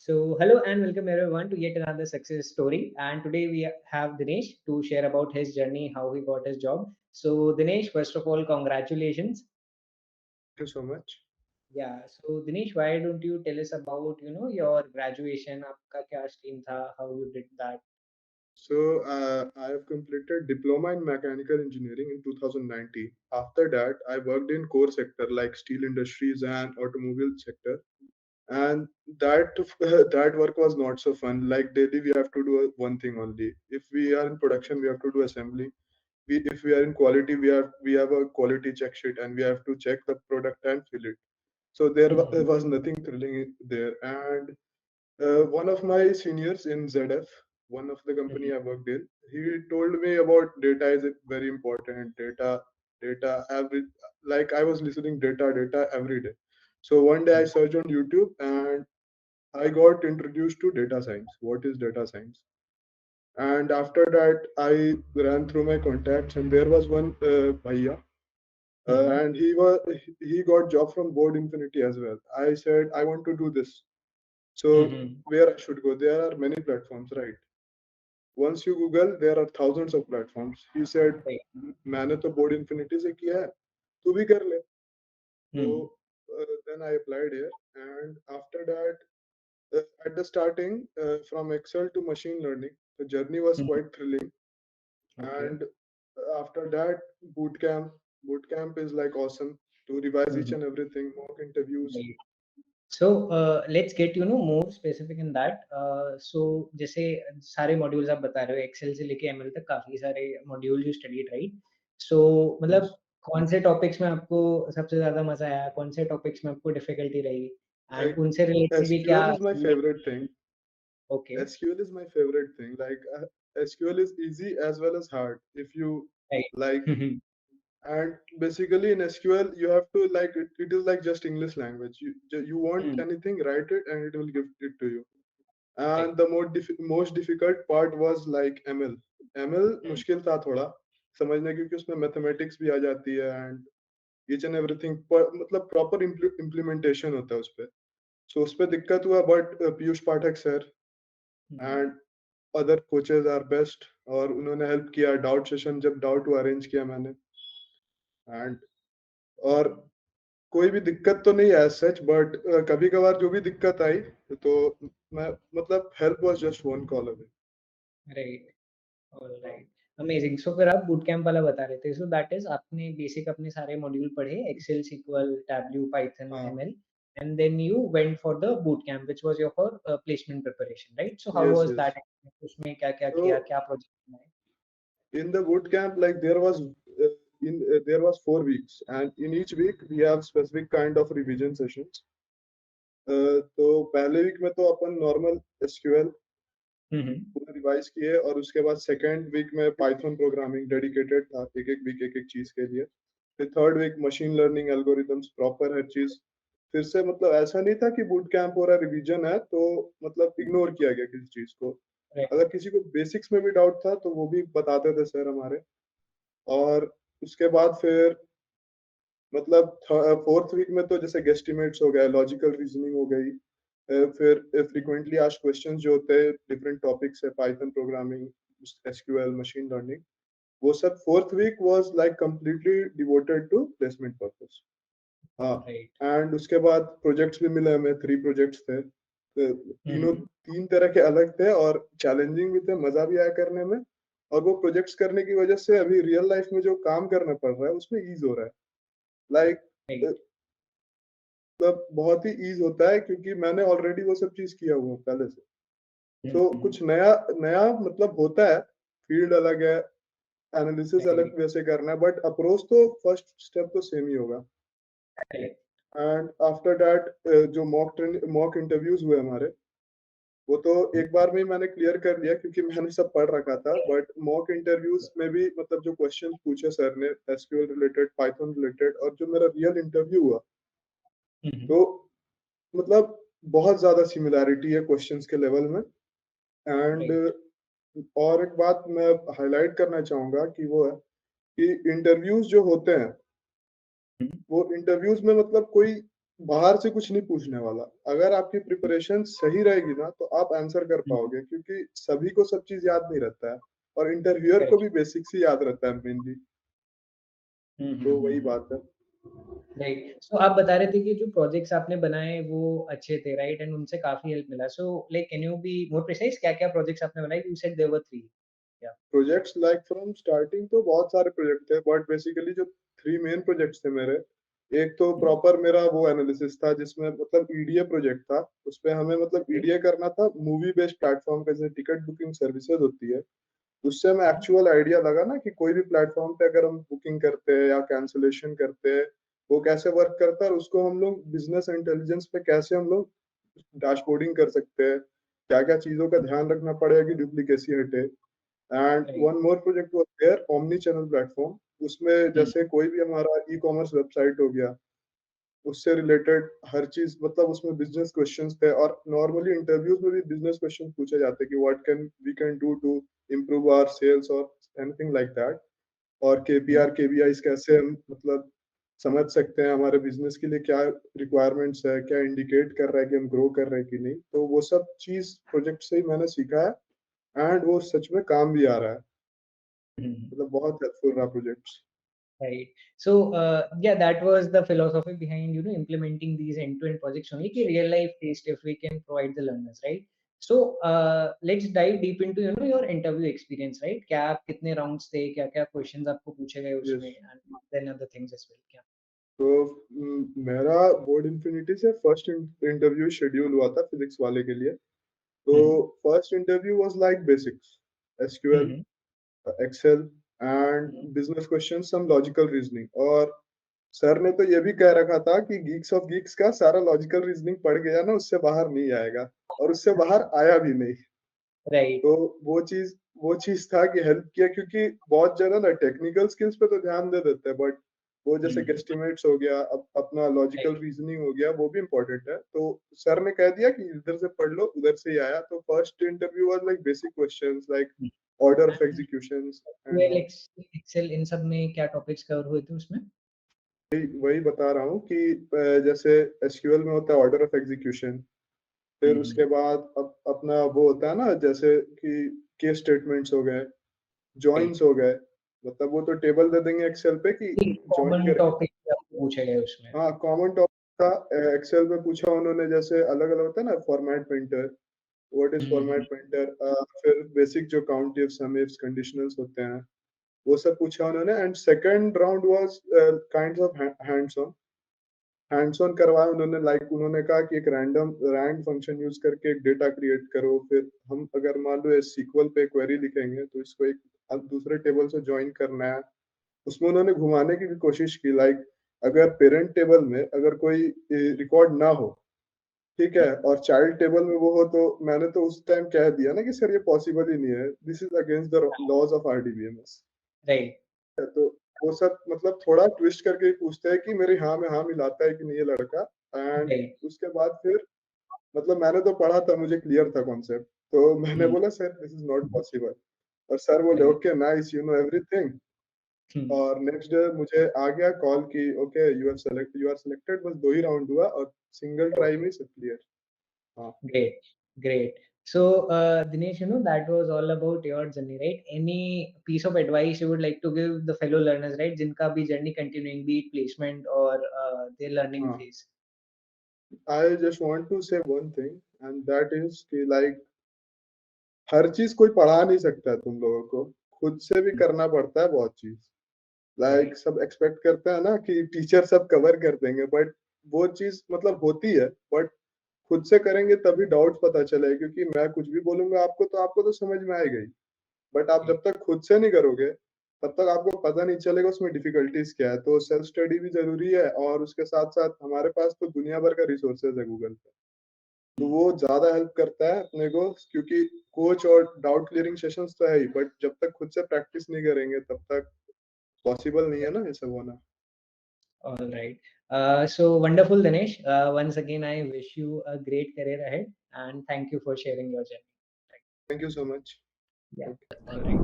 Hello and welcome everyone to yet another success story. And today we have Dinesh to share about his journey, how he got his job. Dinesh, first of all, congratulations. Thank you so much. Yeah. So, Dinesh, why don't you tell us about, your graduation, आपका क्या stream था, how you did that? I have completed diploma in mechanical engineering in 2019. After that, I worked in core sector like steel industries and automobile sector. And that that work was not so fun. Like daily, we have to do one thing only. If we are in production, we have to do assembly. If we are in quality, we have a quality check sheet and we have to check the product and fill it. So there Mhm. was nothing thrilling there. And one of my seniors in ZF, one of the company Mhm. I worked in, he told me about data is very important. Data, every like I was listening data every day. So one day I searched on YouTube and I got introduced to data science. What is data science? And after that, I ran through my contacts, and there was one bhaiya, Mhm. and he got job from Board Infinity as well. I said I want to do this. So Mhm. where I should go? There are many platforms, right? Once you Google, there are thousands of platforms. He said, Right. मैंने तो board Infinity से किया है, तू भी कर ले. Mhm. So then I applied here, and after that, at the starting, from Excel to machine learning, the journey was Mhm. quite thrilling. Okay. And after that, boot camp. Boot camp is like awesome to revise each Mhm. and everything, mock interviews. Right. Let's get more specific in that. जैसे सारे modules आप बता रहे हो Excel से लेके ML तक काफी सारे module you studied right so मतलब Yes. कौन से टॉपिक्स में आपको सबसे ज्यादा मजा आया कौन से टॉपिक्स में आपको डिफिकल्टी रही एंड Like उनसे रिलेटेड भी क्या SQL is my favorite thing. Okay SQL is my favorite thing. Like SQL is easy as well as hard. If you like, right and basically in SQL you have to like it is like just English language. You want anything, write it, and it will give it to you. And right the most difficult part was like ML. ML मुश्किल था थोड़ा समझने क्योंकि उसमें mathematics भी आ जाती है एंड ईच एंड एवरीथिंग मतलब प्रॉपर इम्प्लीमेंटेशन होता है उस पे. सो उस पे दिक्कत हुआ but Piyush Pathak sir and other coaches are best और उन्होंने हेल्प किया डाउट सेशन जब डाउट हुआ अरेंज किया मैंने एंड और कोई भी दिक्कत तो नहीं है सच बट कभी कभार जो भी दिक्कत आई तो मैं मतलब help was just one call away. Right alright amazing so फिर आप बूट कैंप वाला बता रहे थे सो दैट इज आपने बेसिक अपने सारे मॉड्यूल पढ़े एक्सेल सीक्वल टैबल्यू पाइथन हाँ. ML and then you went for the boot camp which was your for placement preparation right so how Yes, was yes. that उसमें क्या क्या किया So क्या प्रोजेक्ट बनाए in the boot camp, like there was 4 weeks, and in each week we have specific kind of revision sessions. तो पहले week में तो अपन नॉर्मल एसक्यूएल हम्म पूरा रिवाइज किए और उसके बाद सेकेंड वीक में पाइथन प्रोग्रामिंग डेडिकेटेड था एक एक वीक एक एक चीज के लिए. फिर third week machine learning algorithms proper हर चीज. फिर से मतलब ऐसा नहीं था कि बूट कैंप हो रहा रिवीजन है तो मतलब इग्नोर किया गया किसी चीज को. राइट अगर किसी को बेसिक्स में भी डाउट था तो वो भी बताते थे सर हमारे. और उसके बाद फिर मतलब फोर्थ वीक में तो जैसे गेस्टिमेट्स हो गया लॉजिकल रीजनिंग हो गई. फिर फ्रीक्वेंटली आस्क्ड क्वेश्चंस जो होते हैं डिफरेंट टॉपिक्स है python programming SQL machine learning वो सब fourth week was like completely devoted to placement purpose. हाँ. ऑलराइट एंड उसके बाद प्रोजेक्ट्स भी मिले हमें 3 प्रोजेक्ट्स थे तीनों हम्म तीन तरह के अलग थे और चैलेंजिंग भी थे मजा भी आया करने में. और वो प्रोजेक्ट्स करने की वजह से अभी रियल लाइफ में जो काम करना पड़ रहा है उसमें ईज हो रहा है. लाइक राइट मतलब बहुत ही ईज होता है क्योंकि मैंने ऑलरेडी वो सब चीज किया हुआ है पहले से. तो कुछ नया नया मतलब होता है. फील्ड अलग है एनालिसिस राइट अलग वैसे करना है बट अप्रोच तो फर्स्ट स्टेप तो सेम ही होगा. राइट एंड आफ्टर दैट जो मॉक इंटरव्यूज हुए हमारे वो तो एक बार में ही मैंने क्लियर कर लिया क्योंकि मैंने सब पढ़ रखा था. बट मॉक इंटरव्यूज में भी मतलब जो क्वेश्चन पूछे सर ने एसक्यूएल रिलेटेड पाइथन रिलेटेड और जो मेरा रियल इंटरव्यू हुआ तो मतलब बहुत ज्यादा सिमिलैरिटी है क्वेश्चंस के लेवल में. एंड राइट और एक बात मैं हाईलाइट करना चाहूंगा कि वो है कि इंटरव्यूज जो होते हैं वो इंटरव्यूज में मतलब कोई बाहर से कुछ नहीं पूछने वाला। अगर आपकी प्रिपरेशन सही रहेगी ना, तो आप आंसर कर हुँ, पाओगे, क्योंकि सभी को सब चीज़ याद नहीं रहता है और इंटरव्यूअर को करेक्ट। भी बेसिक्स ही याद रहता है मेनली, हुँ, हुँ, तो हुँ, वही हुँ। बात है। राइट। सो आप बता रहे थे कि जो प्रोजेक्ट्स आपने बनाए वो अच्छे थे, राइट? एंड उनसे काफ़ी हेल्प मिला। So like can you be more precise क्या-क्या प्रोजेक्ट्स आपने बनाए? यू सेड देयर वर 3 या प्रोजेक्ट्स लाइक फ्रॉम स्टार्टिंग तो बहुत सारे प्रोजेक्ट थे, बट बेसिकली जो 3 मेन प्रोजेक्ट्स थे मेरे, एक तो हुँ, प्रॉपर मेरा वो एनालिसिस था जिसमें मतलब ईडीए प्रोजेक्ट था। उसपे हमें मतलब ओके, ईडीए करना था मूवी बेस्ड प्लेटफ़ॉर्म पे, जैसे टिकट बुकिंग सर्विसेज़ होती है। उससे हमें हुँ, एक्चुअल आइडिया लगा ना कि कोई भी प्लेटफ़ॉर्म पे अगर हम बुकिंग करते हैं या कैंसलेशन करते हैं, वो कैसे वर्क करता है और उसको हम लोग बिज़नेस इंटेलिजेंस पे कैसे हम लोग डैशबोर्डिंग कर सकते हैं। क्या-क्या चीज़ों का ध्यान रखना पड़ेगा कि डुप्लीकेसी हटे। And right. One more project was there, omnichannel platform. उसमें हुँ, जैसे कोई भी हमारा ई-कॉमर्स वेबसाइट हो गया, उससे रिलेटेड हर चीज़, मतलब उसमें बिज़नेस क्वेश्चन्स थे और नॉर्मली इंटरव्यूज़ में भी बिज़नेस क्वेश्चन पूछे जाते हैं कि what can we can do to improve our sales or anything like that. और हुँ, केपीआर, केबीआईज़ कैसे हम मतलब समझ सकते हैं हमारे बिज़नेस के लिए क्या रिक्वायरमेंट्स है, क्या इंडिकेट कर रहा है कि हम ग्रो कर रहे हैं कि नहीं। तो वो सब चीज़ प्रोजेक्ट से ही मैंने सीखा है एंड वो सच में काम भी आ रहा है। हुँ, हुँ। मतलब बहुत हेल्पफुल रहा projects. Right. So, yeah, that was the philosophy behind, implementing these end-to-end projects only, ki real life taste if we can provide the learners, right? So, let's dive deep into, your interview experience, right? क्या आप कितने rounds थे, क्या-क्या questions आपको पूछे गए yes. उसमें, and then other things as well, क्या? तो मेरा बोर्ड इन्फिनिटी से फर्स्ट इंटरव्यू शेड्यूल हुआ था फिजिक्स वाले के लिए। तो हुँ, हुँ। First interview was like basics, um, SQL, um. Excel and um, business questions, some logical reasoning. और सर ने तो ये भी कह रखा था कि गीक्स ऑफ गीक्स का सारा लॉजिकल रीजनिंग पढ़ गया ना, उससे बाहर नहीं आएगा, और उससे बाहर आया भी नहीं। राइट। तो वो चीज़ था कि हेल्प किया, क्योंकि बहुत ज़्यादा ना टेक्निकल स्किल्स पे तो ध्यान दे देते हैं, बट वो हुँ, जैसे हुँ। गेस्टिमेट्स हो गया, अपना लॉजिकल राइट। रीजनिंग हो गया, वो भी इम्पोर्टेंट है। तो सर ने कह दिया कि इधर से पढ़ लो, उधर से ही आया। तो first interview was like basic questions like um, order of and executions and SQL, all. Excel इन सब में क्या टॉपिक्स कवर हुए थे उसमें? वही बता रहा हूँ कि जैसे एसक्यूएल में होता है ऑर्डर ऑफ एग्जीक्यूशन, हुँ, फिर हुँ। उसके बाद अपना वो होता है ना, जैसे कि केस स्टेटमेंट्स हो गए, राइट। जॉइन्स हो गए। मतलब वो तो टेबल दे देंगे एक्सेल पे कि जॉइन कॉमन करें। टॉपिक आपको पूछे गए उसमें। हाँ, कॉमन टॉपिक था। एक्सेल में पूछा उन्होंने, जैसे अलग-अलग होता है ना, format painter, what is hmm, hmm, hmm. Format painter, फिर बेसिक जो count if, some ifs, conditionals होते हैं, वो सब पूछा उन्होंने। And second round was kinds of hands on. Hands on करवाया उन्होंने, लाइक उन्होंने कहा कि एक रैंडम रैंड फंक्शन यूज़ करके एक डेटा क्रिएट करो। फिर हम अगर मान लो एसक्यूएल पे क्वेरी लिखेंगे, तो इसको एक दूसरे टेबल से जॉइन करना है। उसमें उन्होंने घुमाने की भी कोशिश की, लाइक अगर पेरेंट टेबल में अगर कोई रिकॉर्ड ना हो, ठीक है, और चाइल्ड टेबल में वो हो, तो मैंने तो उस टाइम कह दिया ना कि सर ये पॉसिबल ही नहीं है, this is against the laws of RDBMS. Right. तो वो सब मतलब थोड़ा ट्विस्ट करके ही पूछते हैं कि मेरे हाँ में हाँ मिलाता है कि नहीं ये लड़का। And right. उसके बाद फिर मतलब मैंने तो पढ़ा था, मुझे क्लियर था कॉन्सेप्ट, तो मैंने हुँ, बोला sir this is not possible. और सर बोले right. Okay nice, you know everything. हुँ, और नेक्स्ट डे मुझे आ गया कॉल कि ओके यू आर सेलेक्टेड। बस 2 ही राउंड हुआ और सिंगल ट्राई में ओके, ही सब क्लियर। हाँ। Great, great. So, Dinesh, that was all about your journey, right? Any piece of advice you would like to give the fellow learners, right? जिनका भी journey continuing, be it placement or their learning हाँ, phase. I just want to say one thing and that is कि like हर चीज़ कोई पढ़ा नहीं सकता है तुम लोगों को, खुद से भी हुँ, करना पड़ता है बहुत चीज़। Like right. सब एक्सपेक्ट करते हैं ना कि टीचर सब कवर कर देंगे, बट वो चीज़ मतलब होती है, बट खुद से करेंगे तभी डाउट्स पता चलेगा, क्योंकि मैं कुछ भी बोलूँगा आपको तो समझ में आएगा ही। बट आप राइट. जब तक खुद से नहीं करोगे, तब तक आपको पता नहीं चलेगा उसमें डिफ़िकल्टीज़ क्या है। तो सेल्फ स्टडी भी ज़रूरी है, और उसके साथ-साथ हमारे पास तो दुनिया भर का रिसोर्सेज़ है गूगल पे। तो हुँ, वो ज़्यादा हेल्प करता है अपने को, क्योंकि कोच और डाउट क्लियरिंग सेशंस तो है ही, बट जब तक खुद से प्रैक्टिस नहीं करेंगे तब तक पॉसिबल नहीं है राइट. ना ये सब होना। All right. So wonderful, Dinesh. Once again, I wish you a great career ahead, and thank you for sharing your journey. Right. Thank you so much. Yeah. Okay. All right.